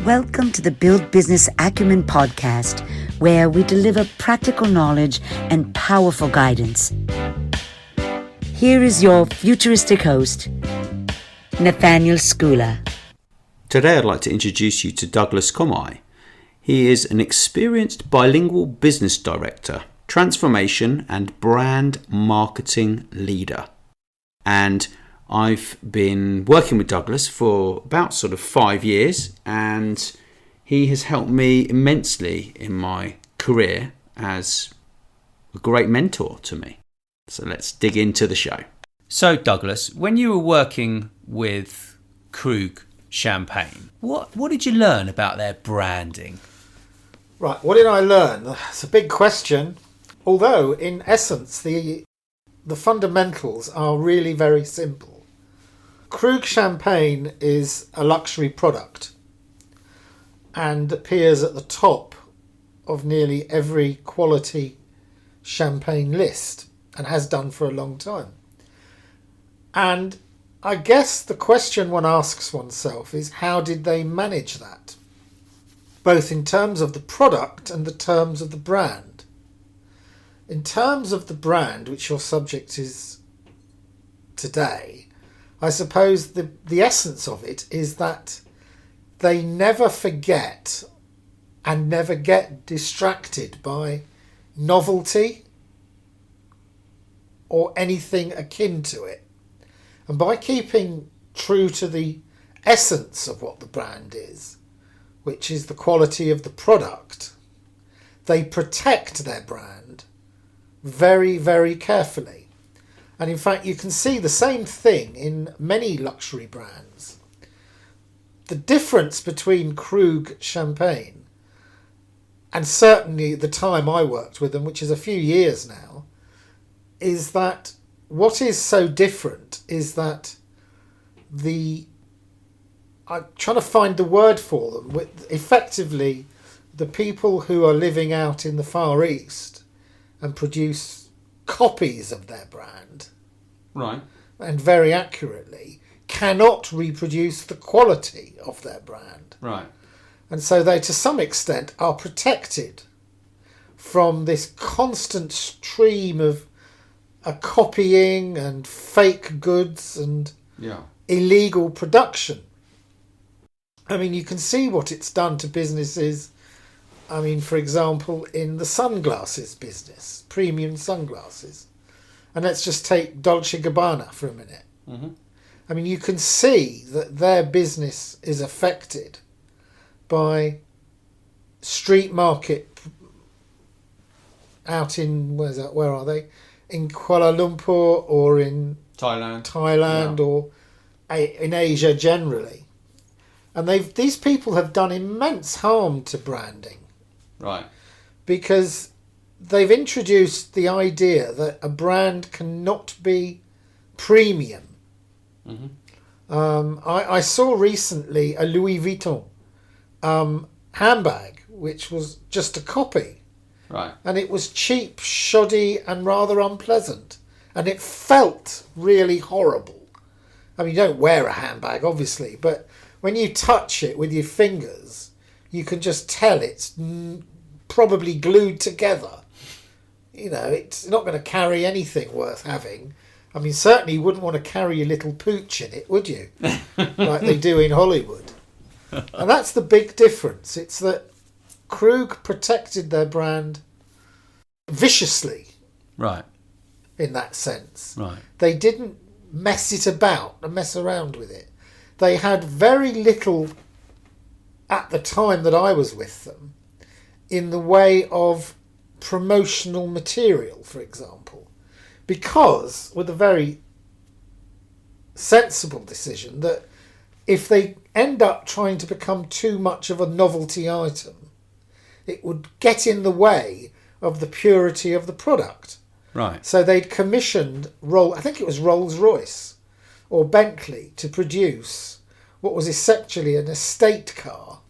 Welcome to the Build Business Acumen podcast, where we deliver practical knowledge and powerful guidance. Here is your futuristic host, Nathaniel Schooler. Today I'd like to introduce you to Douglas Commaille. He is an experienced bilingual business director, transformation and brand marketing leader. And I've been working with Douglas for about 5 years, and he has helped me immensely in my career as a great mentor to me. So let's dig into the show. So Douglas, when you were working with Krug Champagne, what did you learn about their branding? Right, what did I learn? It's a big question. Although, in essence, the fundamentals are really very simple. Krug Champagne is a luxury product and appears at the top of nearly every quality champagne list and has done for a long time. And I guess the question one asks oneself is, how did they manage that? Both in terms of the product and the terms of the brand. In terms of the brand, which your subject is today, I suppose the essence of it is that they never forget and never get distracted by novelty or anything akin to it. And by keeping true to the essence of what the brand is, which is the quality of the product, they protect their brand very, very carefully. And in fact, you can see the same thing in many luxury brands. The difference between Krug Champagne and certainly the time I worked with them, which is a few years now, is that what is so different is that I'm trying to find the word for them. Effectively, the people who are living out in the Far East and produce copies of their brand, right, and very accurately, cannot reproduce the quality of their brand. Right. And so they, to some extent, are protected from this constant stream of copying and fake goods and illegal production. I mean, you can see what it's done to businesses. I mean, for example, in the sunglasses business, premium sunglasses. And let's just take Dolce & Gabbana for a minute. Mm-hmm. I mean, you can see that their business is affected by street market out in, where are they? In Kuala Lumpur or in Thailand or in Asia generally. And these people have done immense harm to branding. Right. Because they've introduced the idea that a brand cannot be premium. Mm-hmm. I saw recently a Louis Vuitton handbag, which was just a copy. Right. And it was cheap, shoddy and rather unpleasant. And it felt really horrible. I mean, you don't wear a handbag, obviously, but when you touch it with your fingers, you can just tell it's probably glued together. You know, it's not going to carry anything worth having. I mean, certainly you wouldn't want to carry a little pooch in it, would you? Like they do in Hollywood. And that's the big difference. It's that Krug protected their brand viciously. Right. In that sense. Right. They didn't mess around with it. They had very little at the time that I was with them in the way of promotional material, for example, because with a very sensible decision that if they end up trying to become too much of a novelty item, it would get in the way of the purity of the product. Right. So they'd commissioned I think it was Rolls-Royce or Bentley to produce what was essentially an estate car,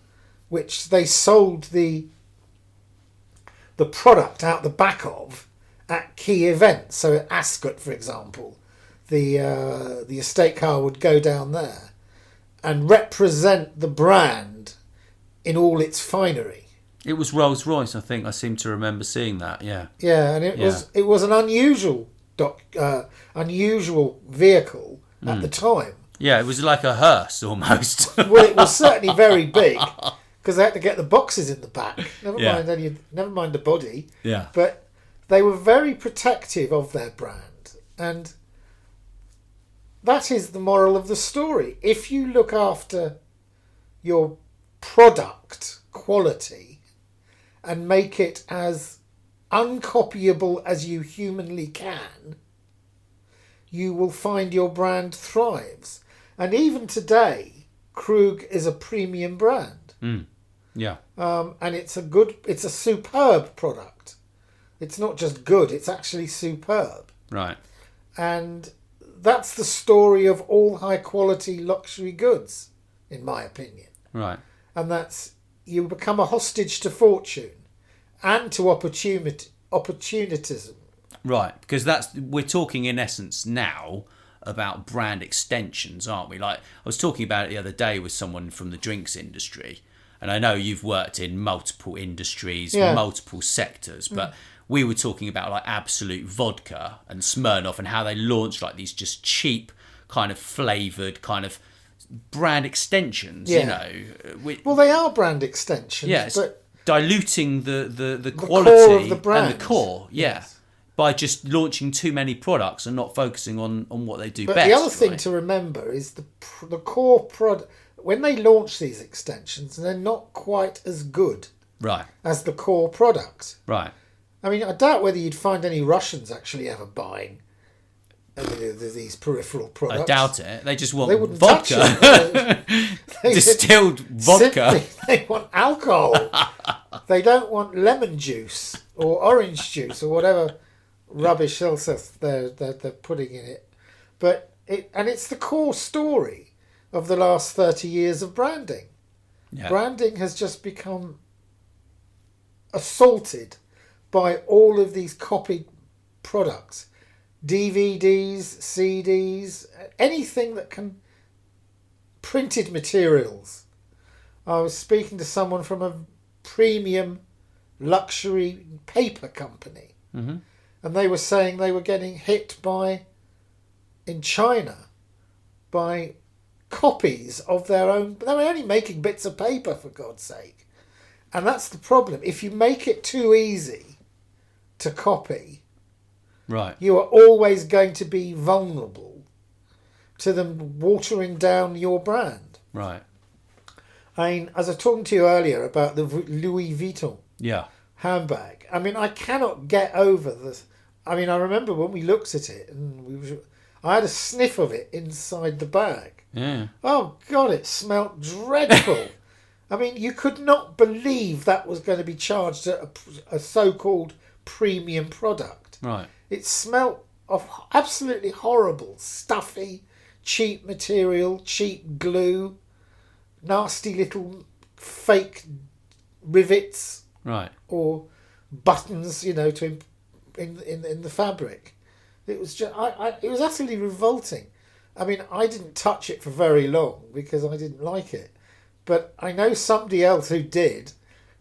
which they sold the product out the back of at key events. So at Ascot, for example, the estate car would go down there and represent the brand in all its finery. It was Rolls-Royce, I think. I seem to remember seeing that, yeah. Yeah, and it was an unusual vehicle at the time. Yeah, it was like a hearse almost. Well, it was certainly very big because they had to get the boxes in the back. Never mind the body. Yeah. But they were very protective of their brand, and that is the moral of the story. If you look after your product quality and make it as uncopyable as you humanly can, you will find your brand thrives. And even today, Krug is a premium brand. Yeah. And it's a superb product. It's not just good, it's actually superb. Right. And that's the story of all high quality luxury goods, in my opinion. Right. And that's, you become a hostage to fortune and to opportunism. Right, because we're talking in essence now about brand extensions, aren't we? Like, I was talking about it the other day with someone from the drinks industry, and I know you've worked in multiple industries, multiple sectors, but we were talking about like Absolute Vodka and Smirnoff and how they launched like these just cheap kind of flavoured kind of brand extensions, you know. Well, they are brand extensions, but diluting the quality core of the brand. And the core, by just launching too many products and not focusing on what they do but best. The other thing to remember is the core product. When they launch these extensions, they're not quite as good as the core product. Right. I mean, I doubt whether you'd find any Russians actually ever buying these peripheral products. I doubt it. They just want wouldn't vodka. Touch it. Distilled vodka. Simply, they want alcohol. They don't want lemon juice or orange juice or whatever rubbish else they're putting in it. But it's the core story of the last 30 years of branding. Yeah. Branding has just become assaulted by all of these copied products. DVDs, CDs, anything that can... Printed materials. I was speaking to someone from a premium luxury paper company. Mm-hmm. And they were saying they were getting hit in China, by copies of their own... They were only making bits of paper, for God's sake. And that's the problem. If you make it too easy to copy, right, you are always going to be vulnerable to them watering down your brand. Right. I mean, as I was talking to you earlier about the Louis Vuitton handbag, I mean, I cannot get over this. I mean, I remember when we looked at it and I had a sniff of it inside the bag. Yeah. Oh, God, it smelt dreadful. I mean, you could not believe that was going to be charged at a so-called premium product. Right. It smelt of absolutely horrible, stuffy, cheap material, cheap glue, nasty little fake rivets. Right. Or buttons, in the fabric. It was just, it was utterly revolting. I mean, I didn't touch it for very long because I didn't like it. But I know somebody else who did,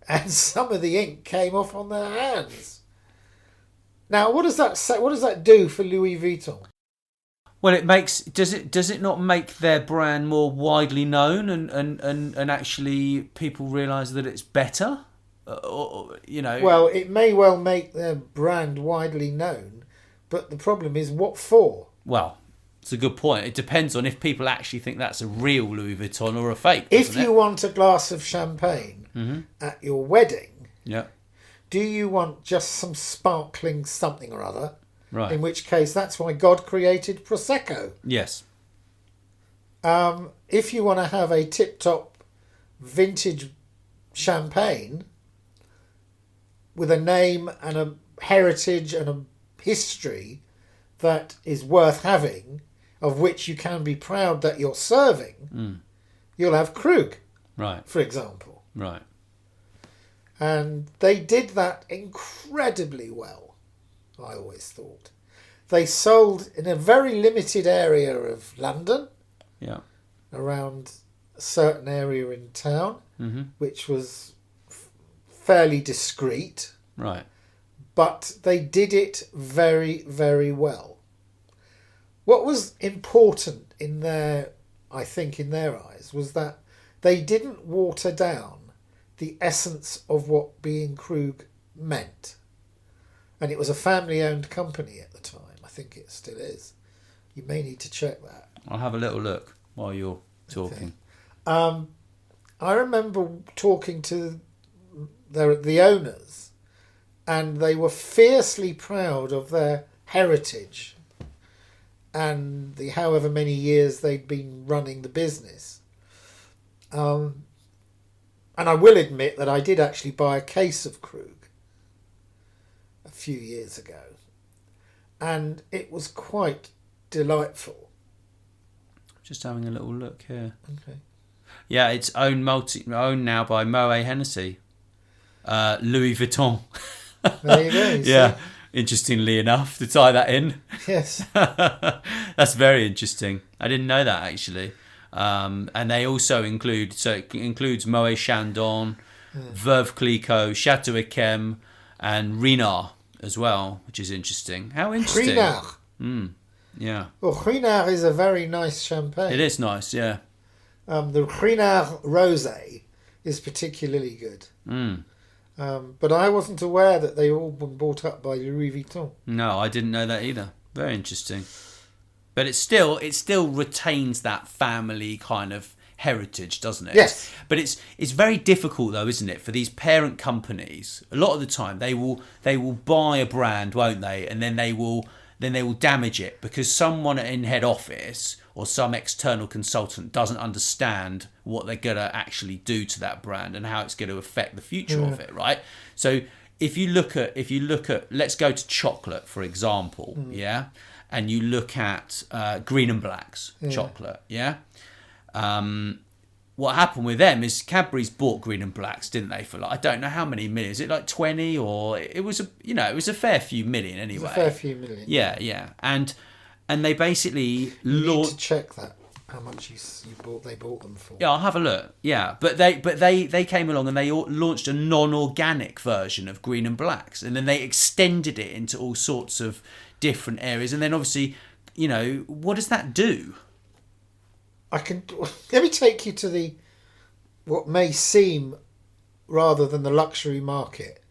and some of the ink came off on their hands. Now, what does that say? What does that do for Louis Vuitton? Well, does it not make their brand more widely known and actually people realise that it's better? Well, it may well make their brand widely known, but the problem is what for? Well, it's a good point. It depends on if people actually think that's a real Louis Vuitton or a fake. If you want a glass of champagne at your wedding, do you want just some sparkling something or other? Right. In which case, that's why God created Prosecco. Yes. If you want to have a tip-top vintage champagne with a name and a heritage and a history that is worth having, of which you can be proud that you're serving, you'll have Krug, right, for example. Right. And they did that incredibly well, I always thought. They sold in a very limited area of London, yeah, around a certain area in town, which was fairly discreet. Right. But they did it very, very well. What was important in their eyes, was that they didn't water down the essence of what being Krug meant. And it was a family-owned company at the time. I think it still is. You may need to check that. I'll have a little look while you're talking. Okay. I remember talking to the owners, and they were fiercely proud of their heritage and the however many years they'd been running the business. And I will admit that I did actually buy a case of Krug a few years ago, and it was quite delightful. Just having a little look here. Okay. Yeah, it's owned now by Moet Hennessy, Louis Vuitton. There you go. Yeah, interestingly enough, to tie that in. Yes. That's very interesting. I didn't know that, actually. And they also include, so it includes Moet Chandon, Veuve Clicquot, Chateau Yquem, and Renard as well, which is interesting. How interesting. Renard. Yeah. Well, Renard is a very nice champagne. It is nice, yeah. The Renard Rosé is particularly good. But I wasn't aware that they all been bought up by Louis Vuitton. No, I didn't know that either. Very interesting. But it still retains that family kind of heritage, doesn't it? Yes. But it's very difficult though, isn't it, for these parent companies? A lot of the time they will buy a brand, won't they? And then they will damage it because someone in head office or some external consultant doesn't understand what they're going to actually do to that brand and how it's going to affect the future of it, right? So if you look at let's go to chocolate, for example, and you look at Green and Black's chocolate, what happened with them is Cadbury's bought Green and Blacks, didn't they? For like, I don't know how many million. Is it like 20 or it was a fair few million anyway. It was a fair few million. Yeah. And they basically you need to check that how much they bought them for. Yeah, I'll have a look. Yeah, but they came along and they launched a non-organic version of Green and Blacks, and then they extended it into all sorts of different areas. And then obviously, what does that do? Let me take you to what may seem rather than the luxury market,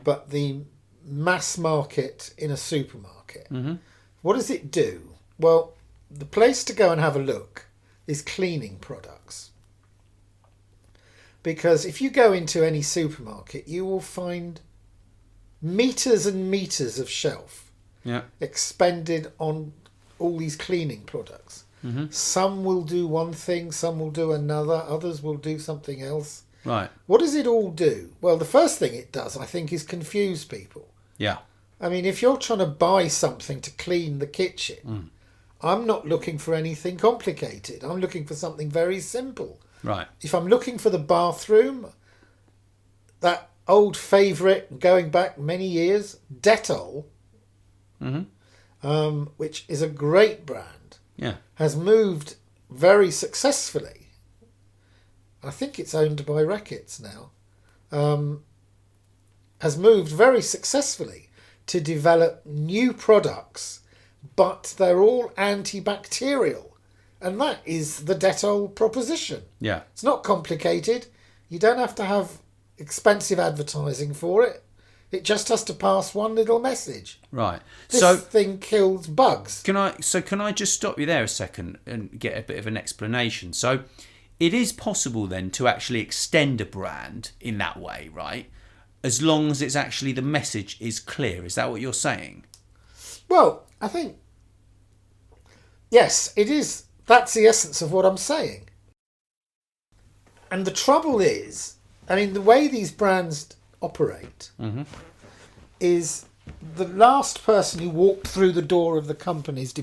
but the mass market in a supermarket. What does it do? Well, the place to go and have a look is cleaning products, because if you go into any supermarket, you will find meters and meters of shelf expended on all these cleaning products. Some will do one thing, some will do another, others will do something else. Right. What does it all do? Well, the first thing it does, I think, is confuse people. Yeah. I mean, if you're trying to buy something to clean the kitchen, I'm not looking for anything complicated. I'm looking for something very simple. Right. If I'm looking for the bathroom, that old favourite going back many years, Dettol, which is a great brand, has moved very successfully. I think it's owned by Reckitt's now. Has moved very successfully to develop new products, but they're all antibacterial. And that is the Dettol proposition. Yeah. It's not complicated. You don't have to have expensive advertising for it. It just has to pass one little message. Right. This thing kills bugs. Can I just stop you there a second and get a bit of an explanation? So it is possible then to actually extend a brand in that way, right? As long as it's actually the message is clear. Is that what you're saying? Well, I think, yes, it is. That's the essence of what I'm saying. And the trouble is, I mean, the way these brands operate is the last person who walked through the door of the company's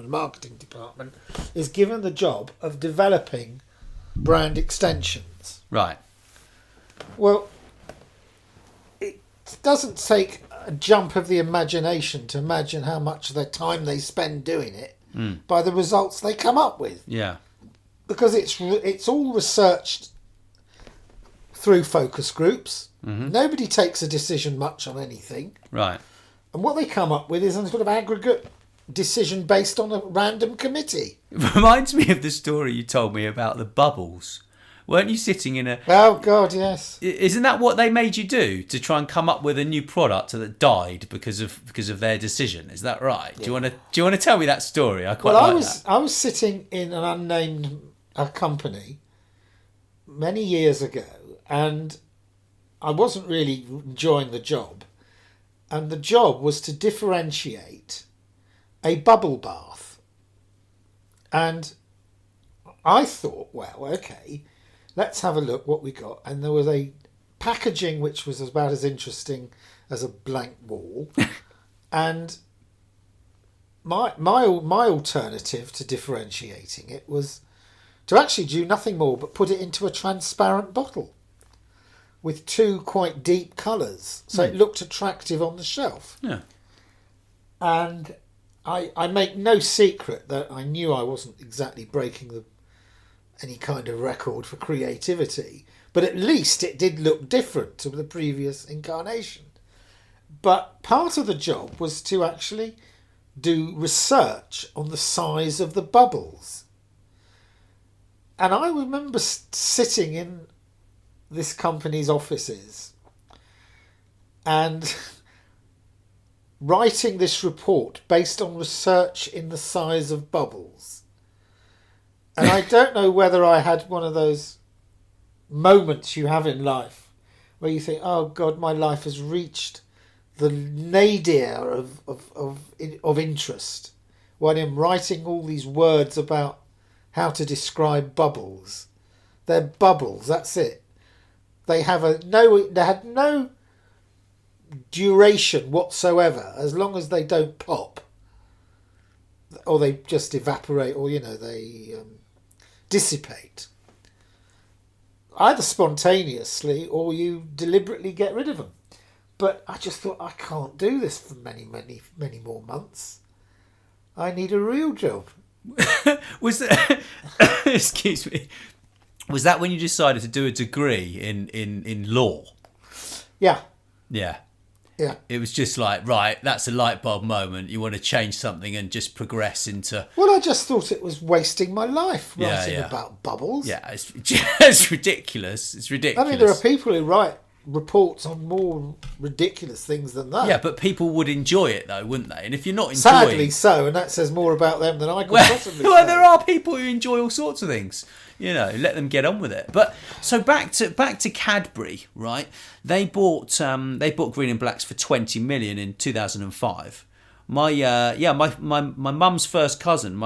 marketing department, is given the job of developing brand extensions. Right. Well, it doesn't take a jump of the imagination to imagine how much of their time they spend doing it by the results they come up with. Yeah. because it's all researched through focus groups. Mm-hmm. Nobody takes a decision much on anything. Right. And what they come up with is a sort of aggregate decision based on a random committee. It reminds me of the story you told me about the bubbles. Weren't you sitting in a... Oh, God, yes. Isn't that what they made you do, to try and come up with a new product that died because of their decision? Is that right? Yeah. Do you want to tell me that story? I was sitting in an unnamed company many years ago, and I wasn't really enjoying the job. And the job was to differentiate a bubble bath. And I thought, well, okay, let's have a look what we got. And there was a packaging which was about as interesting as a blank wall. And my alternative to differentiating it was to actually do nothing more but put it into a transparent bottle with two quite deep colours, so it looked attractive on the shelf. Yeah. And I make no secret that I knew I wasn't exactly breaking any kind of record for creativity, but at least it did look different to the previous incarnation. But part of the job was to actually do research on the size of the bubbles. And I remember sitting in this company's offices and writing this report based on research in the size of bubbles. And I don't know whether I had one of those moments you have in life where you think, oh God, my life has reached the nadir of interest, when I'm writing all these words about how to describe bubbles. They're bubbles, that's it. They had no duration whatsoever, as long as they don't pop, or they just evaporate, or they dissipate, either spontaneously or you deliberately get rid of them. But I just thought, I can't do this for many more months. I need a real job. Was that excuse me, was that when you decided to do a degree in law? Yeah. It was just like, right, that's a light bulb moment. You want to change something and just progress into... Well, I just thought it was wasting my life writing about bubbles. Yeah, it's ridiculous. It's ridiculous. I mean, there are people who write reports on more ridiculous things than that. Yeah, but people would enjoy it, though, wouldn't they? And if you're not enjoying... Sadly so, and that says more about them than I could possibly Well, say. there are people who enjoy all sorts of things. Let them get on with it. But so back to Cadbury, right? They bought Green and Blacks for 20 million in 2005. My mum's first cousin,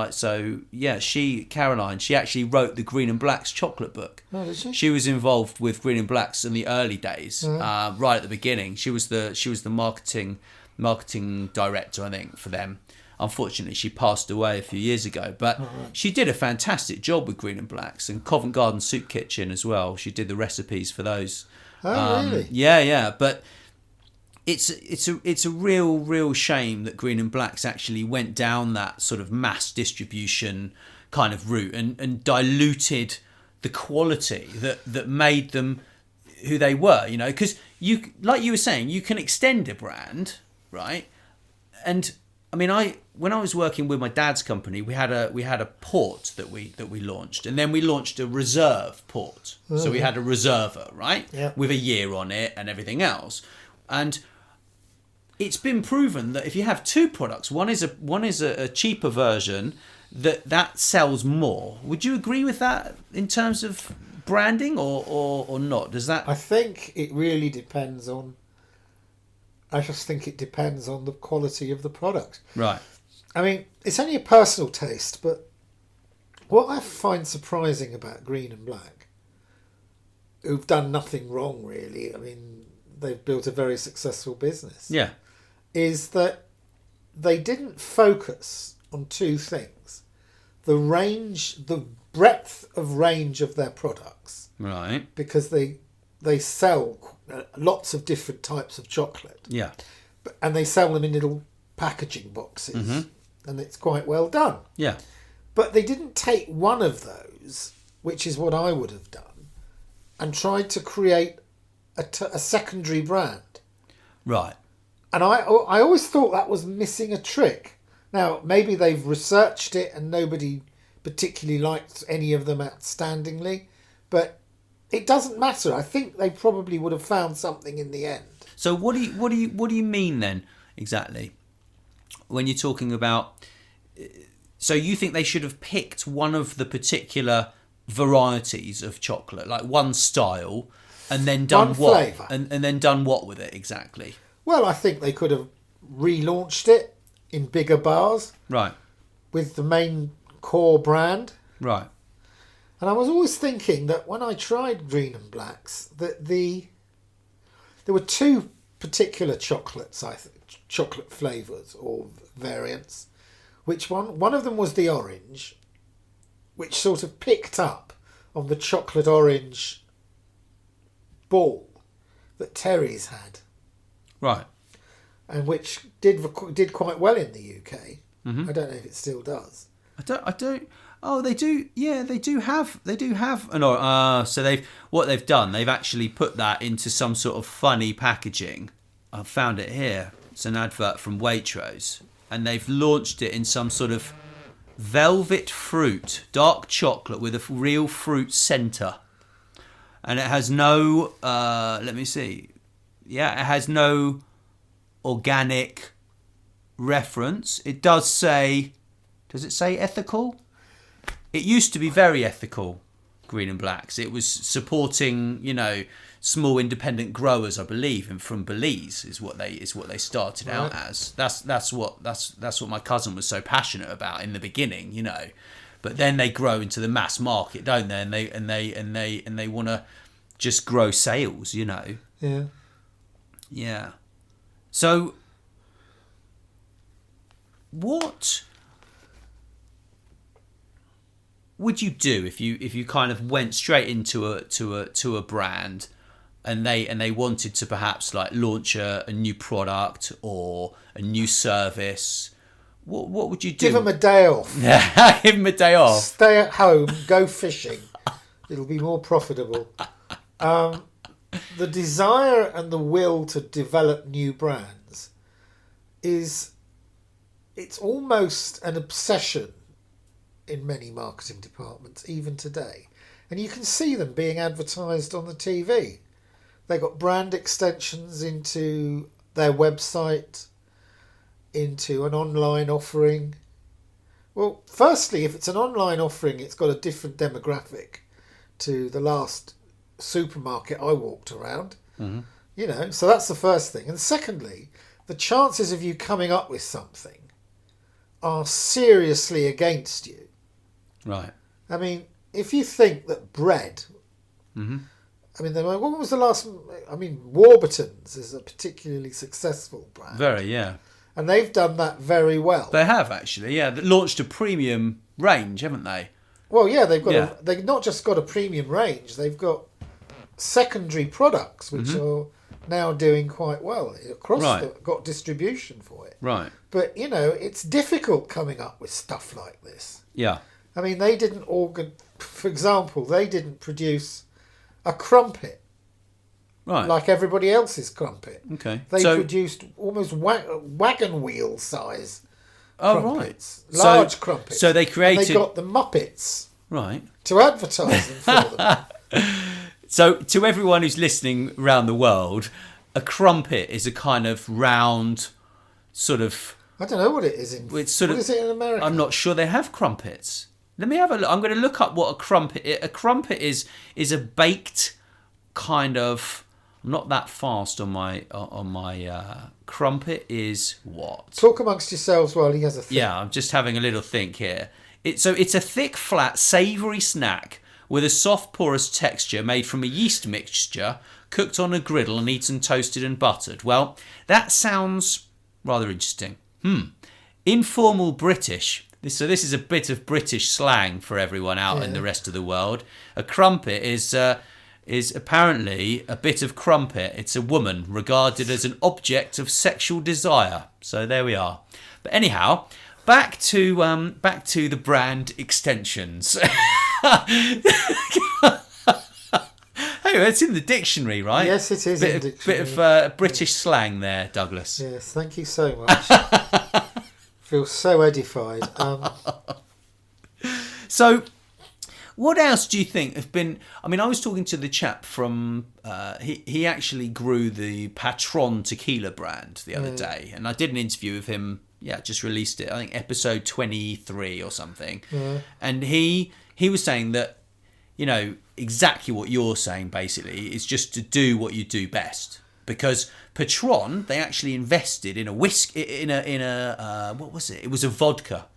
Caroline, she actually wrote the Green and Blacks chocolate book. Oh, did she? She was involved with Green and Blacks in the early days, right at the beginning. She was the marketing director, I think, for them. Unfortunately, she passed away a few years ago, but she did a fantastic job with Green and Blacks, and Covent Garden Soup Kitchen as well. She did the recipes for those. Oh, really? Yeah. But it's a real shame that Green and Blacks actually went down that sort of mass distribution kind of route and diluted the quality that made them who they were. Because you, like you were saying, you can extend a brand, right? And I mean, when I was working with my dad's company, we had a port that we launched, and then we launched a reserve port. Mm-hmm. So we had a reserver, right, with a year on it and everything else. And it's been proven that if you have two products, one is a cheaper version that sells more. Would you agree with that in terms of branding, or not? Does that? I think it really depends on. I just think it depends on the quality of the product. Right. I mean, it's only a personal taste, but what I find surprising about Green and Black, who've done nothing wrong really, I mean, they've built a very successful business. Yeah. Is that they didn't focus on two things. The breadth of range of their products. Right. Because they sell lots of different types of chocolate. Yeah. And they sell them in little packaging boxes. Mm-hmm. And it's quite well done. Yeah. But they didn't take one of those, which is what I would have done, and tried to create a secondary brand. Right. And I always thought that was missing a trick. Now, maybe they've researched it and nobody particularly liked any of them outstandingly, but it doesn't matter. I think they probably would have found something in the end. So what do you mean then exactly when you're talking about? So you think they should have picked one of the particular varieties of chocolate, like one style, and then done One what? flavour. And then done what with it exactly? Well, I think they could have relaunched it in bigger bars. Right. With the main core brand. Right. And I was always thinking that when I tried Green and Blacks, that there were two particular chocolates, chocolate flavours or variants. Which one of them was the orange, which sort of picked up on the chocolate orange ball that Terry's had. Right. And which did quite well in the UK. Mm-hmm. I don't know if it still does. I don't. Oh, they do. Yeah, they do have. They do have an. So what they've done. They've actually put that into some sort of funny packaging. I found it here. It's an advert from Waitrose, and they've launched it in some sort of velvet fruit, dark chocolate with a real fruit centre, and it has no. Let me see. Yeah, it has no organic reference. It does say. Does it say ethical? It used to be very ethical, Green and Blacks. It was supporting, small independent growers, I believe, and from Belize is what they started out as. That's what my cousin was so passionate about in the beginning, But then they grow into the mass market, don't they? And they want to just grow sales, Yeah. Yeah. So what would you do if you kind of went straight into a brand and they wanted to perhaps like launch a new product or a new service? What would you do? Give them a day off. Give them a day off. Stay at home. Go fishing. It'll be more profitable. The desire and the will to develop new brands it's almost an obsession in many marketing departments, even today. And you can see them being advertised on the TV. They got brand extensions into their website, into an online offering. Well, firstly, if it's an online offering, it's got a different demographic to the last supermarket I walked around. Mm-hmm. So that's the first thing. And secondly, the chances of you coming up with something are seriously against you. Right. I mean, if you think that bread... Mm-hmm. I mean, what was the last... I mean, Warburton's is a particularly successful brand. Very, yeah. And they've done that very well. They have, actually, yeah. They launched a premium range, haven't they? Well, yeah, they've not just got a premium range, they've got secondary products, which are now doing quite well. Got distribution for it. Right. But, it's difficult coming up with stuff like this. Yeah. I mean, they didn't for example, they didn't produce a crumpet. Right. Like everybody else's crumpet. Okay. They produced almost wagon wheel size crumpets. Right. Large crumpets. So they created... And they got the Muppets right. to advertise them for them. So to everyone who's listening around the world, a crumpet is a kind of round sort of... I don't know what it is in... What is it in America? I'm not sure they have crumpets. Let me have a look. I'm going to look up what a crumpet is. A crumpet is a baked kind of... I'm not that fast on my crumpet is what? Talk amongst yourselves while he has a think. Yeah, I'm just having a little think here. It's a thick, flat, savoury snack with a soft, porous texture made from a yeast mixture cooked on a griddle and eaten toasted and buttered. Well, that sounds rather interesting. Informal British. So this is a bit of British slang for everyone out in the rest of the world. A crumpet is apparently a bit of crumpet. It's a woman regarded as an object of sexual desire. So there we are. But anyhow, back to the brand extensions. Hey, it's in the dictionary, right? Yes, it is in the dictionary. Bit of British slang there, Douglas. Yes, thank you so much. Feel so edified. So, what else do you think have been... I mean, I was talking to the chap from... he actually grew the Patron tequila brand the other day, and I did an interview with him. Yeah, just released it. I think episode 23 or something. Yeah. And he was saying that, exactly what you're saying, basically, is just to do what you do best. Because Patron, they actually invested in a whiskey, in a what was it? It was a vodka,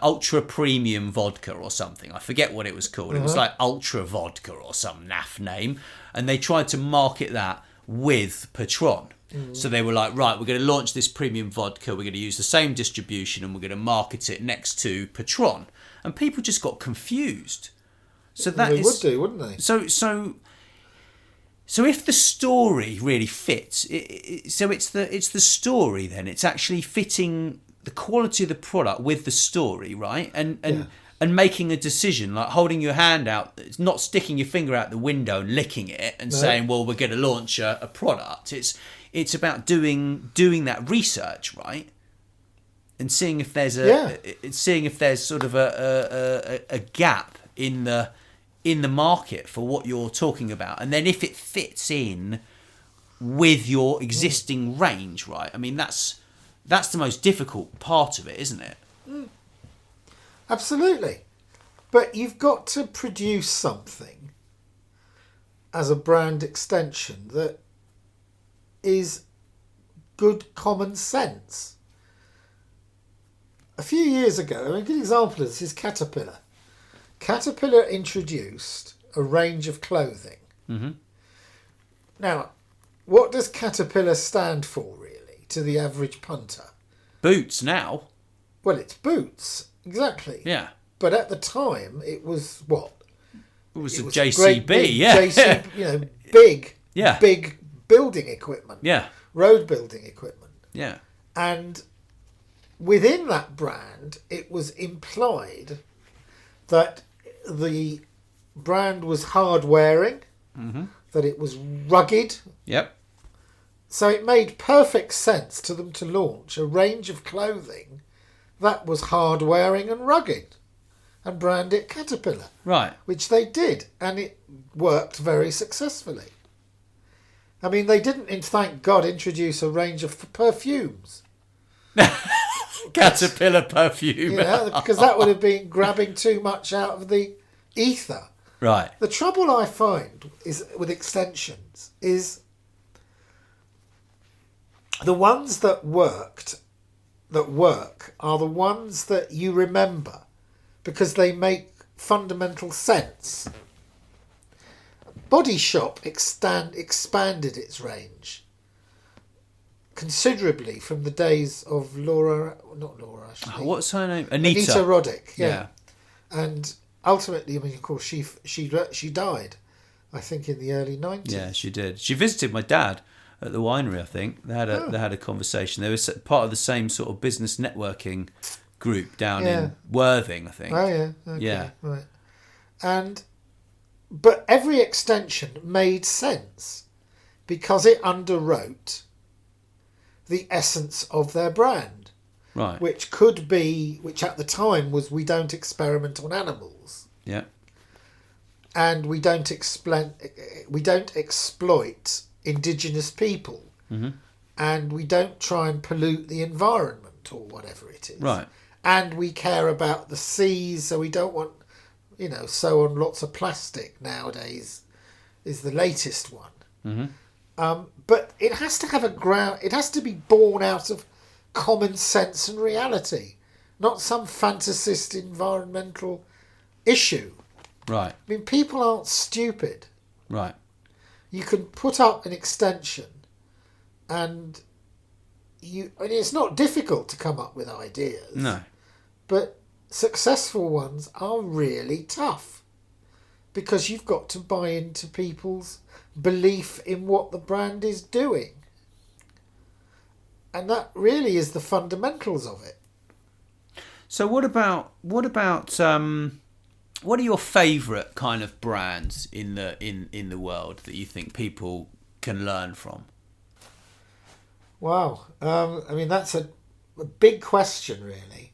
ultra premium vodka or something. I forget what it was called. It was like ultra vodka or some naff name, and they tried to market that with Patron. So they were like, right, we're going to launch this premium vodka. We're going to use the same distribution, and we're going to market it next to Patron. And people just got confused. So that they would do, wouldn't they? So if the story really fits, so it's the story then. It's actually fitting the quality of the product with the story, right? And making a decision, like holding your hand out. It's not sticking your finger out the window and licking it and saying, well, we're going to launch a product. It's about doing that research, right? And seeing if there's sort of a gap in the market for what you're talking about, and then if it fits in with your existing range, right? I mean, that's the most difficult part of it, isn't it? Absolutely. But you've got to produce something as a brand extension that is good common sense. A few years ago, a good example of this is Caterpillar. Caterpillar introduced a range of clothing. Mm-hmm. Now, what does Caterpillar stand for, really, to the average punter? Boots now. Well, it's boots, exactly. Yeah. But at the time, it was what? It was a JCB, big building equipment. Yeah. Road building equipment. Yeah. And within that brand, it was implied that the brand was hard wearing, that it was rugged. Yep. So it made perfect sense to them to launch a range of clothing that was hard wearing and rugged and brand it Caterpillar. Right. Which they did, and it worked very successfully. I mean, they didn't, thank God, introduce a range of perfumes. Caterpillar perfume. Because that would have been grabbing too much out of the ether. Right. The trouble I find is with extensions is the ones that work are the ones that you remember because they make fundamental sense. Body Shop expanded its range considerably from the days of what's her name? Anita Roddick. Yeah. And ultimately, I mean, of course, she died, I think, in the early 90s. Yeah, she did. She visited my dad at the winery, I think. They had a conversation. They were part of the same sort of business networking group down in Worthing, I think. Oh, yeah. Okay, yeah. Right. But every extension made sense because it underwrote the essence of their brand. Right. Which at the time was, we don't experiment on animals. Yeah. And we don't exploit indigenous people. Mm-hmm. And we don't try and pollute the environment or whatever it is. Right. And we care about the seas, so we don't want, so on lots of plastic nowadays is the latest one. Mm-hmm. But it has to have a ground, it has to be born out of common sense and reality, not some fantasist environmental issue. Right. I mean, people aren't stupid. Right. You can put up an extension and it's not difficult to come up with ideas. No. But successful ones are really tough because you've got to buy into people's belief in what the brand is doing. And that really is the fundamentals of it. So what are your favourite kind of brands in the world that you think people can learn from? Wow. I mean, that's a big question, really.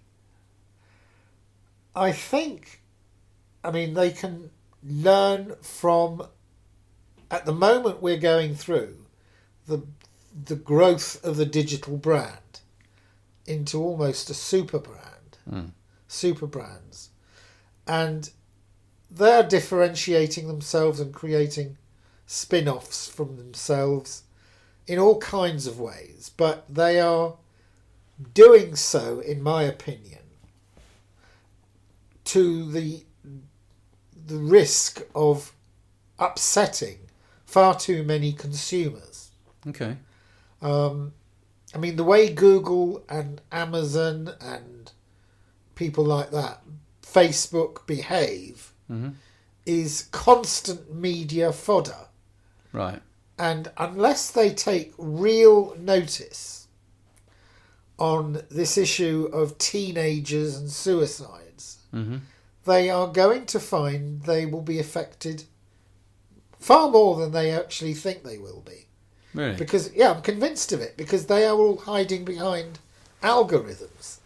I think, they can learn from, at the moment we're going through, the growth of the digital brand into almost a super brand, super brands. And they're differentiating themselves and creating spin-offs from themselves in all kinds of ways. But they are doing so, in my opinion, to the risk of upsetting far too many consumers. Okay. The way Google and Amazon and people like that, Facebook behave, is constant media fodder. Right. And unless they take real notice on this issue of teenagers and suicides, they are going to find they will be affected far more than they actually think they will be. Really? Because, I'm convinced of it, because they are all hiding behind algorithms.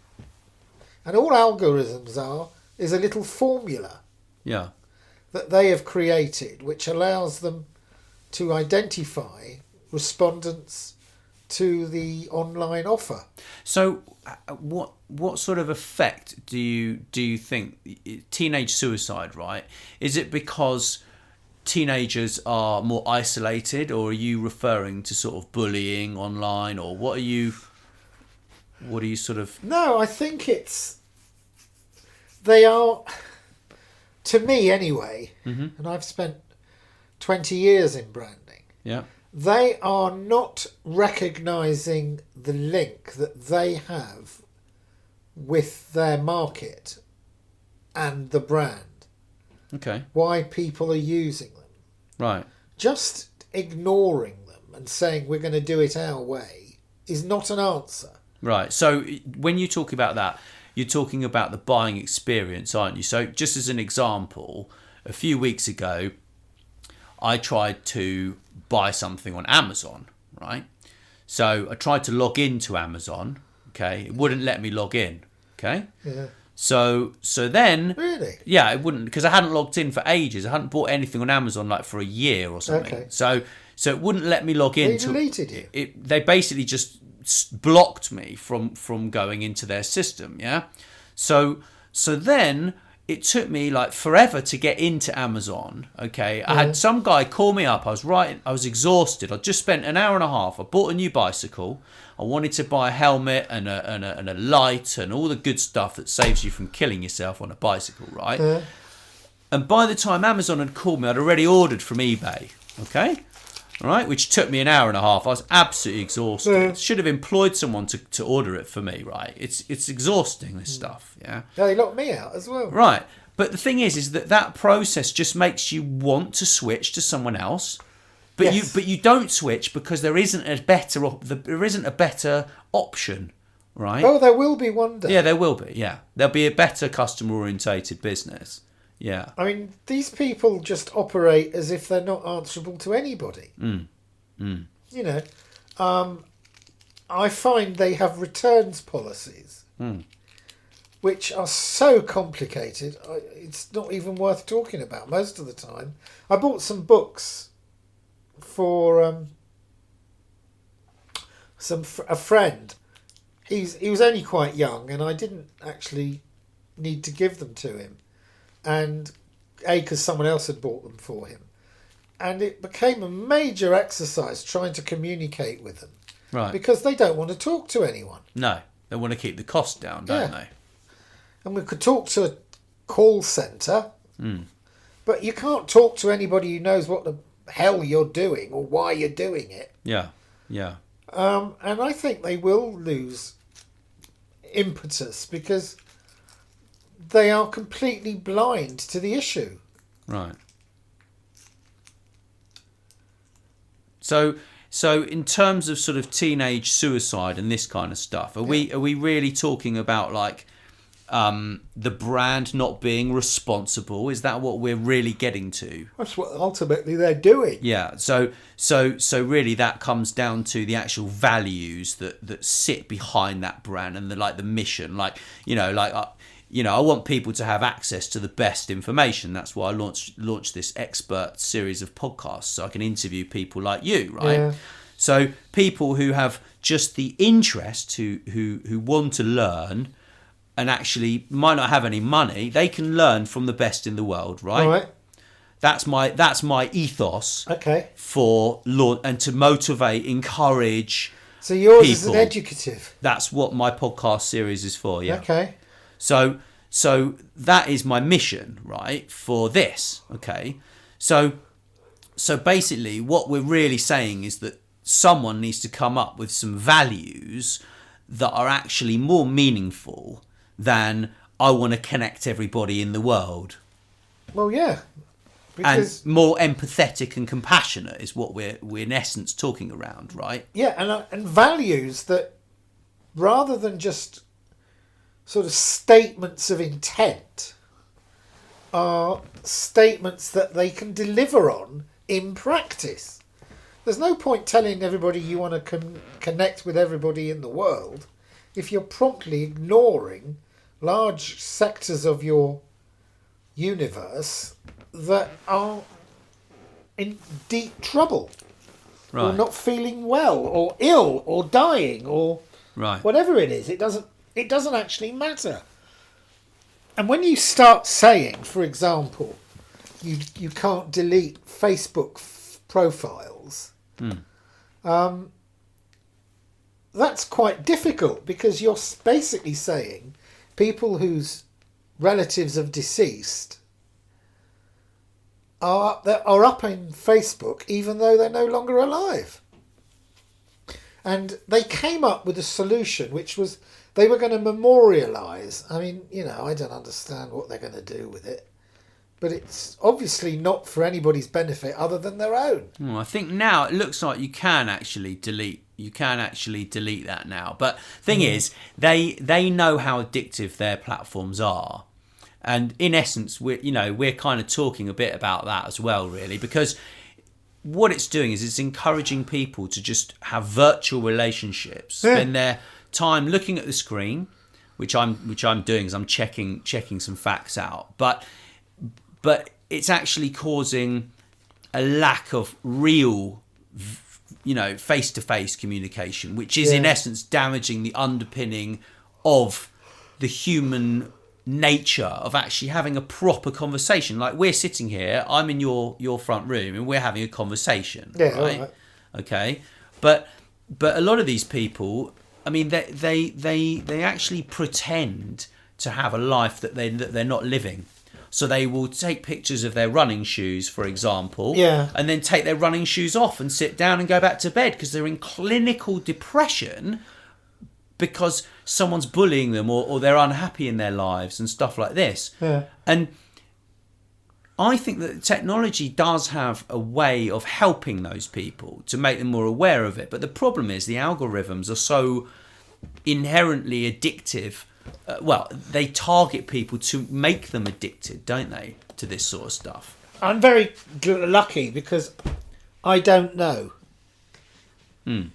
And all algorithms is a little formula that they have created, which allows them to identify respondents to the online offer. So what sort of effect do you think teenage suicide, right? Is it because teenagers are more isolated, or are you referring to sort of bullying online, or what are you sort of... No, I think they are, to me anyway, and I've spent 20 years in branding. Yeah. They are not recognising the link that they have with their market and the brand. Okay. Why people are using them. Right. Just ignoring them and saying we're going to do it our way is not an answer. Right. So when you talk about that, you're talking about the buying experience, aren't you? So just as an example, a few weeks ago, I tried to buy something on Amazon, right? So I tried to log into Amazon, okay? It wouldn't let me log in, okay? Yeah. So then... Really? Yeah, it wouldn't, because I hadn't logged in for ages. I hadn't bought anything on Amazon like for a year or something. Okay. So it wouldn't let me log in. They deleted you? They basically just blocked me from going into their system, yeah? So then it took me like forever to get into Amazon, okay? I had some guy call me up. I was exhausted. I'd just spent an hour and a half. I bought a new bicycle. I wanted to buy a helmet and a light and all the good stuff that saves you from killing yourself on a bicycle, right? And by the time Amazon had called me, I'd already ordered from eBay, okay? All right, which took me an hour and a half. I was absolutely exhausted. Should have employed someone to order it for me, right? It's exhausting, this stuff, yeah? Yeah, they locked me out as well. Right, but the thing is that process just makes you want to switch to someone else. But you don't switch because there isn't a better option, right? Oh, there will be one day. Yeah, there will be. Yeah, there'll be a better customer orientated business. Yeah. I mean, these people just operate as if they're not answerable to anybody. You know, I find they have returns policies, which are so complicated. It's not even worth talking about most of the time. I bought some books for a friend. He was only quite young, and I didn't actually need to give them to him, and because someone else had bought them for him, and it became a major exercise trying to communicate with them, right? Because they don't want to talk to anyone. No, they want to keep the cost down, don't they? And we could talk to a call centre, but you can't talk to anybody who knows what the hell you're doing or why you're doing it. Yeah, yeah. And I think they will lose impetus because they are completely blind to the issue. Right. So in terms of sort of teenage suicide and this kind of stuff, are we really talking about like the brand not being responsible? Is that what we're really getting to? That's what ultimately they're doing. Yeah. So really, that comes down to the actual values that sit behind that brand and the mission. I want people to have access to the best information. That's why I launched this expert series of podcasts, so I can interview people like you, right? Yeah. So people who have just the interest, who want to learn, and actually might not have any money, they can learn from the best in the world, right? All right. That's my ethos. Okay. For launch and to motivate, encourage. So yours people. is an educative. That's what my podcast series is for. Yeah. Okay. So that is my mission, right? For this. Okay. So basically, what we're really saying is that someone needs to come up with some values that are actually more meaningful than I want to connect everybody in the world. Well, yeah. Because, and more empathetic and compassionate is what we're in essence talking around, right? Yeah, and values that, rather than just sort of statements of intent, are statements that they can deliver on in practice. There's no point telling everybody you want to connect with everybody in the world if you're promptly ignoring large sectors of your universe that are in deep trouble, right, or not feeling well, or ill, or dying, or right, whatever it is. It doesn't actually matter. And when you start saying, for example, you can't delete Facebook profiles, that's quite difficult, because you're basically saying people whose relatives have deceased are up in Facebook even though they're no longer alive. And they came up with a solution, which was they were going to memorialise. I mean, I don't understand what they're going to do with it, but it's obviously not for anybody's benefit other than their own. Well, I think now it looks like you can actually delete that now. But thing is, they know how addictive their platforms are. And in essence, we're kind of talking a bit about that as well, really, because what it's doing is it's encouraging people to just have virtual relationships, spend their time looking at the screen, which I'm doing, is I'm checking some facts out, but it's actually causing a lack of real, face-to-face communication, which is in essence damaging the underpinning of the human nature of actually having a proper conversation. Like, we're sitting here, I'm in your front room, and we're having a conversation, right? Okay, but a lot of these people, I mean, they actually pretend to have a life that they're not living. So they will take pictures of their running shoes, for example, and then take their running shoes off and sit down and go back to bed because they're in clinical depression because someone's bullying them or they're unhappy in their lives and stuff like this. Yeah. And I think that technology does have a way of helping those people to make them more aware of it. But the problem is the algorithms are so inherently addictive. They target people to make them addicted, don't they, to this sort of stuff? I'm very lucky because I don't know.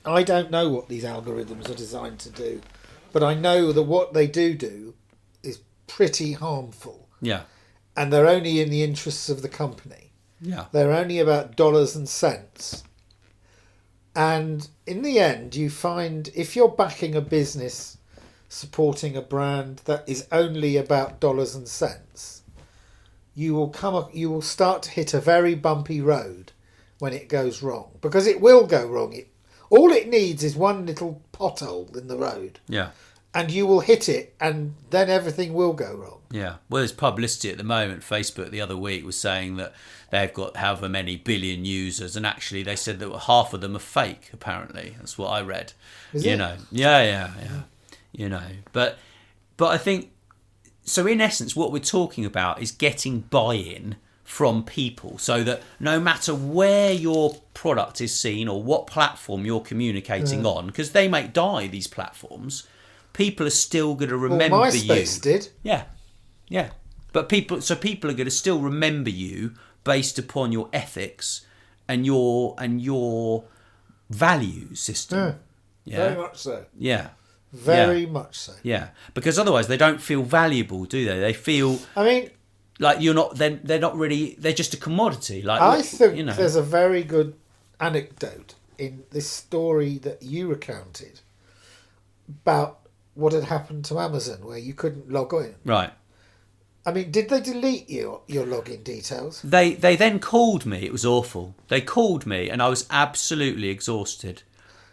I don't know what these algorithms are designed to do, but I know that what they do is pretty harmful. Yeah. And they're only in the interests of the company. Yeah. They're only about dollars and cents. And in the end, you find if you're backing a business supporting a brand that is only about dollars and cents, you will start to hit a very bumpy road when it goes wrong, because it will go wrong. All it needs is one little pothole in the road. Yeah. And you will hit it, and then everything will go wrong. Yeah. Well, there's publicity at the moment. Facebook the other week was saying that they've got however many billion users, and actually they said that half of them are fake, apparently. That's what I read. Is it? Yeah. But I think, so in essence, what we're talking about is getting buy-in from people, so that no matter where your product is seen or what platform you're communicating on, because they may die, these platforms, people are still going to Well, remember MySpace you. did. Yeah. But people are going to still remember you based upon your ethics and your value system. Very much so. Yeah. Very much so. Yeah. Because otherwise they don't feel valuable, do they? They feel I mean, like you're not. They're not really. They're just a commodity. Like I think there's a very good anecdote in this story that you recounted about what had happened to Amazon, where you couldn't log in. Right. I mean, did they delete your login details? They then called me. It was awful. They called me, and I was absolutely exhausted.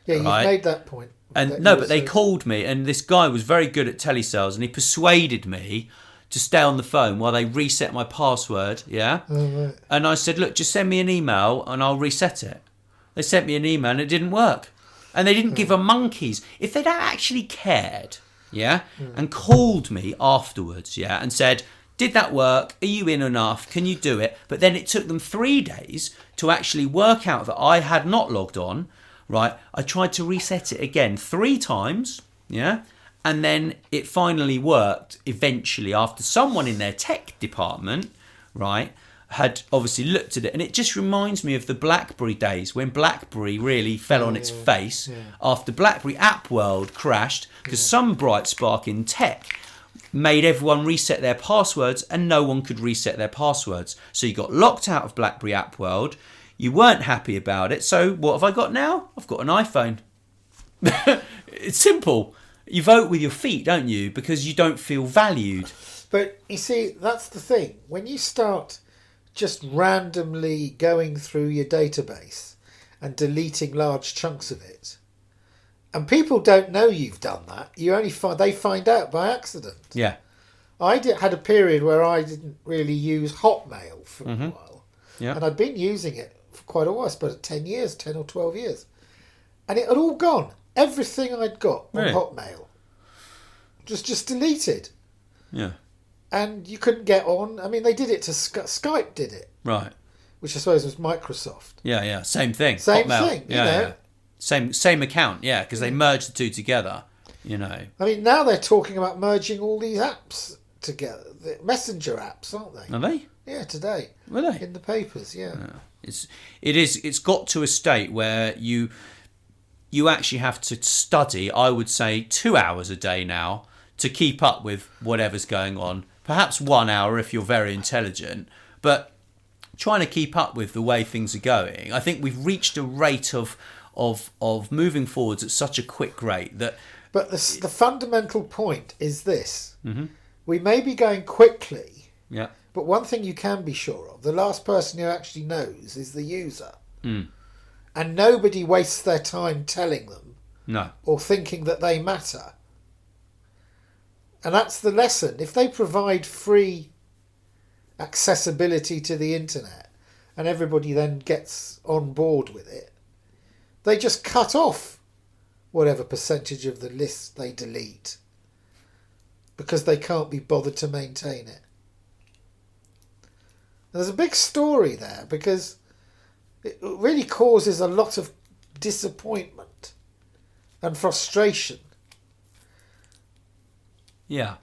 Yeah, you've made that point. But they called me, and this guy was very good at telesales, and he persuaded me to stay on the phone while they reset my password. Yeah. Oh, right. And I said, look, just send me an email, and I'll reset it. They sent me an email, and it didn't work. And they didn't give a monkey's. If they'd actually cared, and called me afterwards, and said, did that work? Are you in enough? Can you do it? But then it took them 3 days to actually work out that I had not logged on, right? I tried to reset it again 3 times, and then it finally worked eventually after someone in their tech department, right, had obviously looked at it. And it just reminds me of the BlackBerry days when BlackBerry really fell on its face after BlackBerry App World crashed because some bright spark in tech made everyone reset their passwords and no one could reset their passwords. So you got locked out of BlackBerry App World. You weren't happy about it. So what have I got now? I've got an iPhone. It's simple. You vote with your feet, don't you? Because you don't feel valued. But you see, that's the thing. When you start just randomly going through your database and deleting large chunks of it, and people don't know you've done that, they find out by accident. Yeah. I had a period where I didn't really use Hotmail for a while. Yeah. And I'd been using it for quite a while, about 10 or 12 years. And it had all gone. Everything I'd got on Hotmail just deleted. Yeah. And you couldn't get on. I mean, they did it to Skype did it. Right. Which I suppose was Microsoft. Yeah. Same thing. Same Hotmail. thing, you know. Yeah. Same account, because they merged the two together, I mean, now they're talking about merging all these apps together. The messenger apps, aren't they? Are they? Yeah, today. Really? In the papers, yeah. It's got to a state where you actually have to study, I would say, 2 hours a day now to keep up with whatever's going on. Perhaps 1 hour if you're very intelligent, but trying to keep up with the way things are going. I think we've reached a rate of moving forwards at such a quick rate that... But the fundamental point is this. Mm-hmm. We may be going quickly, but one thing you can be sure of, the last person who actually knows is the user. Mm. And nobody wastes their time telling them or thinking that they matter. And that's the lesson. If they provide free accessibility to the internet and everybody then gets on board with it, they just cut off whatever percentage of the list they delete because they can't be bothered to maintain it. And there's a big story there because it really causes a lot of disappointment and frustration. Yeah.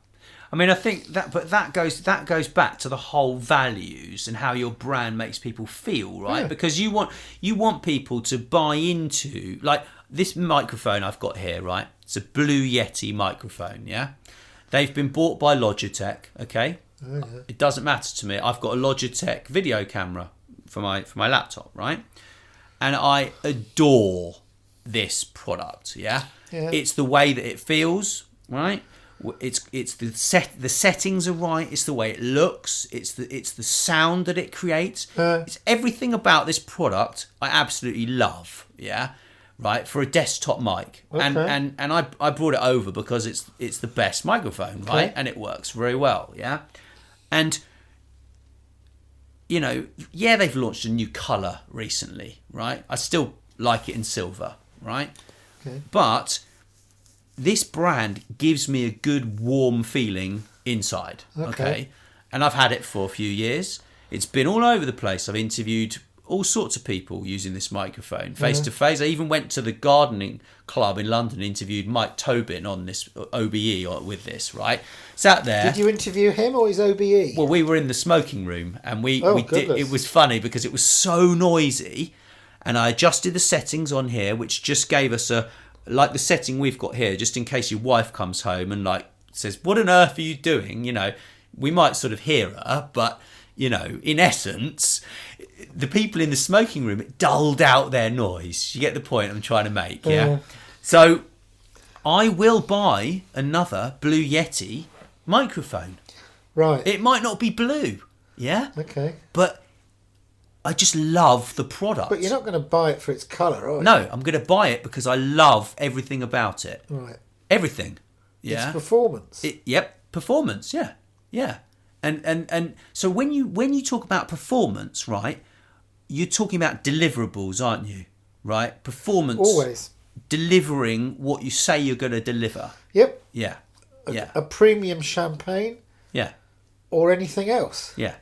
I mean, I think that goes back to the whole values and how your brand makes people feel, right? Yeah. Because you want people to buy into, like this microphone I've got here, right? It's a Blue Yeti microphone, yeah? They've been bought by Logitech, okay? Oh, yeah. It doesn't matter to me. I've got a Logitech video camera for my laptop, right? And I adore this product, yeah? It's the way that it feels, right? It's the settings are right. It's the way it looks. It's the sound that it creates. It's everything about this product I absolutely love. Yeah, right, for a desktop mic. Okay. And I brought it over because it's the best microphone, right? Okay. And it works very well. Yeah, and they've launched a new colour recently, right? I still like it in silver, right? Okay. But this brand gives me a good warm feeling inside, okay? And I've had it for a few years. It's been all over the place. I've interviewed all sorts of people using this microphone face to face. I even went to the gardening club in London, interviewed Mike Tobin on this OBE with this, right? Sat there. Did you interview him or his OBE? Well, we were in the smoking room, and we did. It was funny because it was so noisy, and I adjusted the settings on here, which just gave us like the setting we've got here, just in case your wife comes home and like says, "What on earth are you doing?" You know, we might sort of hear her, but you know, in essence, the people in the smoking room, it dulled out their noise. You get the point I'm trying to make, yeah? So I will buy another Blue Yeti microphone. Right. It might not be blue, yeah? Okay. But I just love the product. But you're not going to buy it for its colour, are you? No, I'm going to buy it because I love everything about it. Right. Everything. Yeah. It's performance. Performance, yeah. Yeah. And so when you talk about performance, right, you're talking about deliverables, aren't you? Right? Performance. Always. Delivering what you say you're going to deliver. Yep. Yeah. Yeah. A premium champagne. Yeah. Or anything else. Yeah.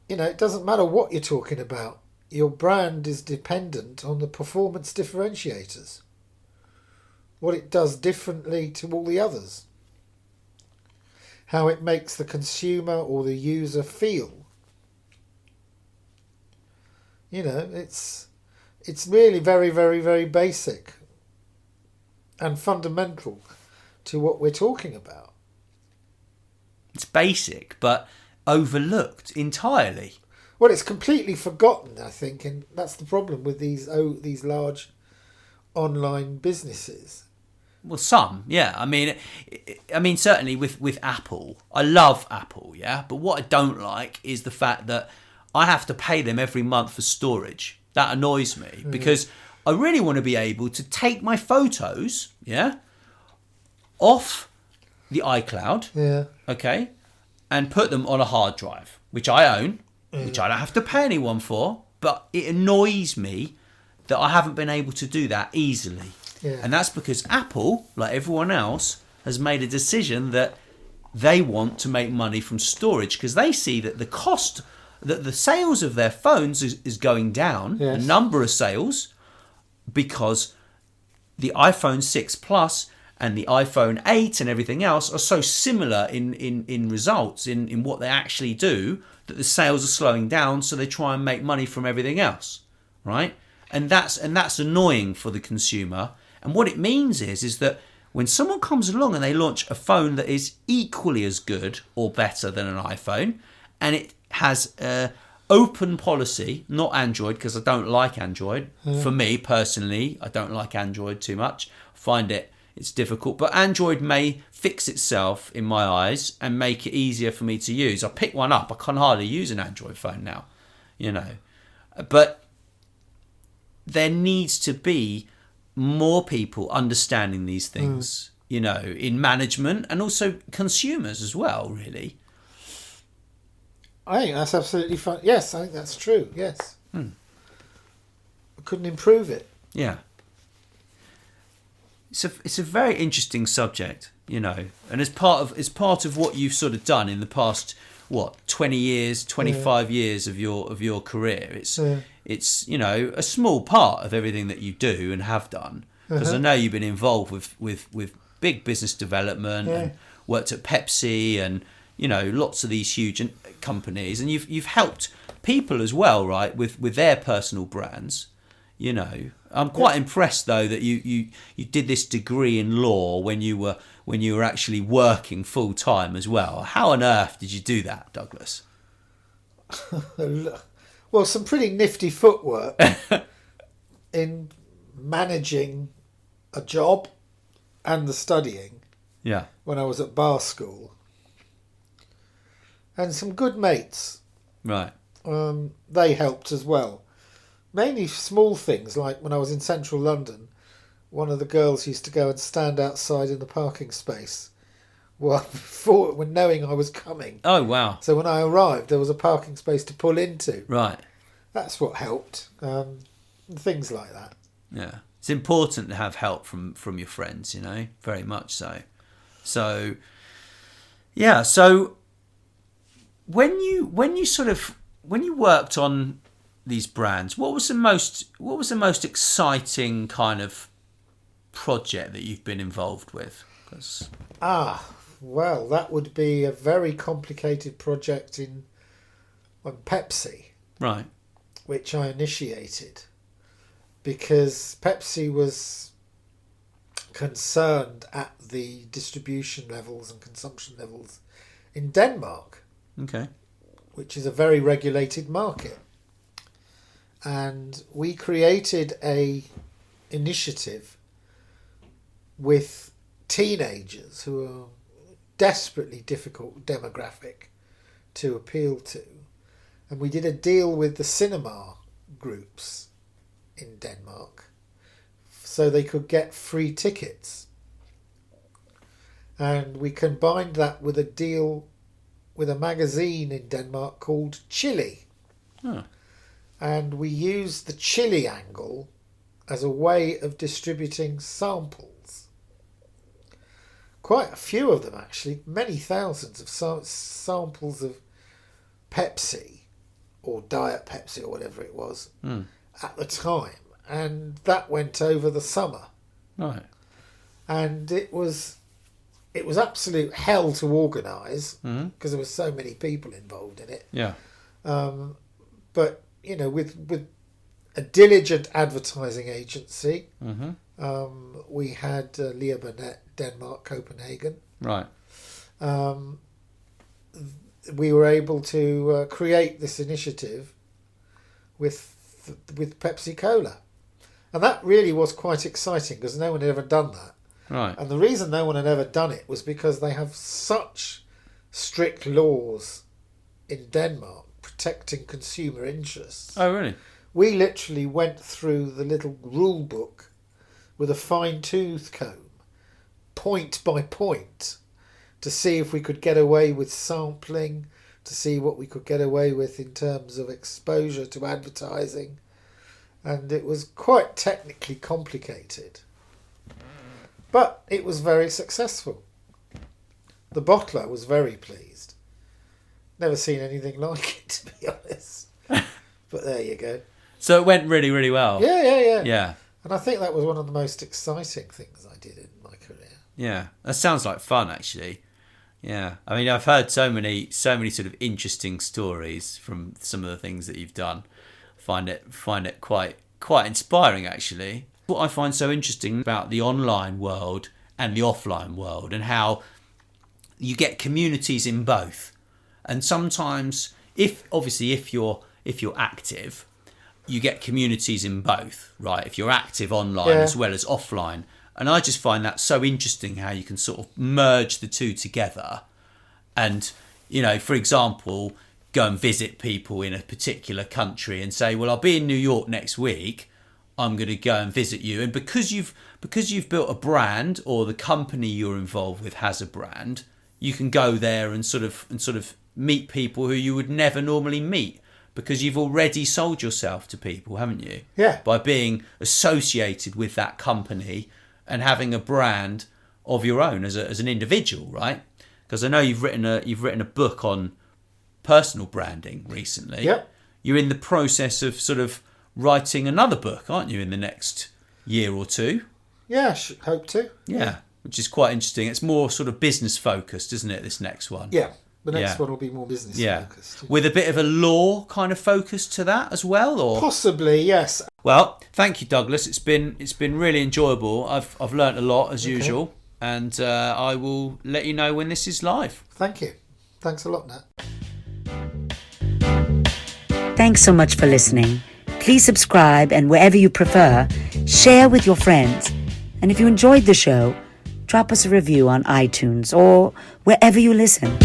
You know, it doesn't matter what you're talking about. Your brand is dependent on the performance differentiators. What it does differently to all the others. How it makes the consumer or the user feel. You know, it's really very, very, very basic and fundamental to what we're talking about. It's basic, but overlooked entirely. Well, it's completely forgotten, I think, and that's the problem with these large online businesses. Well, some, yeah. I mean, certainly with Apple, I love Apple, yeah. But what I don't like is the fact that I have to pay them every month for storage. That annoys me because I really want to be able to take my photos, yeah, off the iCloud, Yeah. okay, and put them on a hard drive, which I own, which I don't have to pay anyone for. But it annoys me that I haven't been able to do that easily. Yeah. And that's because Apple, like everyone else, has made a decision that they want to make money from storage because they see that the cost, that the sales of their phones is going down, Yes. the number of sales, because the iPhone 6 Plus and the iPhone 8 and everything else are so similar in results, in what they actually do, that the sales are slowing down, so they try and make money from everything else, right? And that's annoying for the consumer. And what it means is that when someone comes along and they launch a phone that is equally as good or better than an iPhone, and it has open policy, not Android, because I don't like Android. For me personally, I don't like Android too much. I find it's difficult. But Android may fix itself in my eyes and make it easier for me to use. I pick one up. I can hardly use an Android phone now, you know. But there needs to be more people understanding these things, you know, in management and also consumers as well, really. I think that's absolutely fine. Yes, I think that's true. Yes. I couldn't improve it. Yeah. It's a very interesting subject, you know, and as part of what you've sort of done in the past, 20 years, 25 years of your career. It's you know, a small part of everything that you do and have done, because I know you've been involved with big business development and worked at Pepsi and, you know, lots of these huge companies, and you've helped people as well, right, with their personal brands. You know, I'm quite impressed though that you did this degree in law when you were actually working full time as well. How on earth did you do that, Douglas? Well, some pretty nifty footwork in managing a job and the studying. Yeah. When I was at bar school, and some good mates. Right. They helped as well. Mainly small things, like when I was in central London, one of the girls used to go and stand outside in the parking space when knowing I was coming. Oh, wow. So when I arrived, there was a parking space to pull into. Right. That's what helped. Things like that. Yeah. It's important to have help from your friends, you know, very much so. So, yeah, so when you worked on these brands, what was the most exciting kind of project that you've been involved with? Well, that would be a very complicated project on Pepsi, right, which I initiated because Pepsi was concerned at the distribution levels and consumption levels in Denmark, okay, which is a very regulated market. And we created a initiative with teenagers who are desperately difficult demographic to appeal to. And we did a deal with the cinema groups in Denmark so they could get free tickets. And we combined that with a deal with a magazine in Denmark called Chili. Huh. And we used the Chili angle as a way of distributing samples. Quite a few of them, actually, many thousands of samples of Pepsi or Diet Pepsi or whatever it was at the time. And that went over the summer. Right. And it was absolute hell to organise because there were so many people involved in it. Yeah. But, you know, with a diligent advertising agency, we had Leo Burnett, Denmark, Copenhagen. Right. We were able to create this initiative with Pepsi Cola. And that really was quite exciting because no one had ever done that. Right. And the reason no one had ever done it was because they have such strict laws in Denmark protecting consumer interests. Oh, really? We literally went through the little rule book with a fine-tooth comb, point by point, to see if we could get away with sampling, to see what we could get away with in terms of exposure to advertising. And it was quite technically complicated. But it was very successful. The bottler was very pleased. Never seen anything like it, to be honest. But there you go. So it went really, really well. Yeah. Yeah. And I think that was one of the most exciting things I did in my career. Yeah. That sounds like fun, actually. Yeah. I mean, I've heard so many sort of interesting stories from some of the things that you've done. Find it quite inspiring, actually. What I find so interesting about the online world and the offline world, and how you get communities in both. And sometimes, if you're active, you get communities in both, right? If you're active online as well as offline. And I just find that so interesting how you can sort of merge the two together. And, you know, for example, go and visit people in a particular country and say, well, I'll be in New York next week. I'm going to go and visit you. And because you've built a brand, or the company you're involved with has a brand, you can go there and sort of meet people who you would never normally meet, because you've already sold yourself to people, haven't you? Yeah. By being associated with that company and having a brand of your own as an individual, right? Because I know you've written a book on personal branding recently. Yep. You're in the process of sort of writing another book, aren't you, in the next year or two? Yeah, hope to. Yeah, which is quite interesting. It's more sort of business focused, isn't it, this next one? Yeah, the next one will be more business focused. With a bit of a law kind of focus to that as well, or possibly, yes. Well, thank you, Douglas. It's been really enjoyable. I've learnt a lot as usual, and I will let you know when this is live. Thank you. Thanks a lot, Nat. Thanks so much for listening. Please subscribe, and wherever you prefer, share with your friends. And if you enjoyed the show, drop us a review on iTunes or wherever you listen.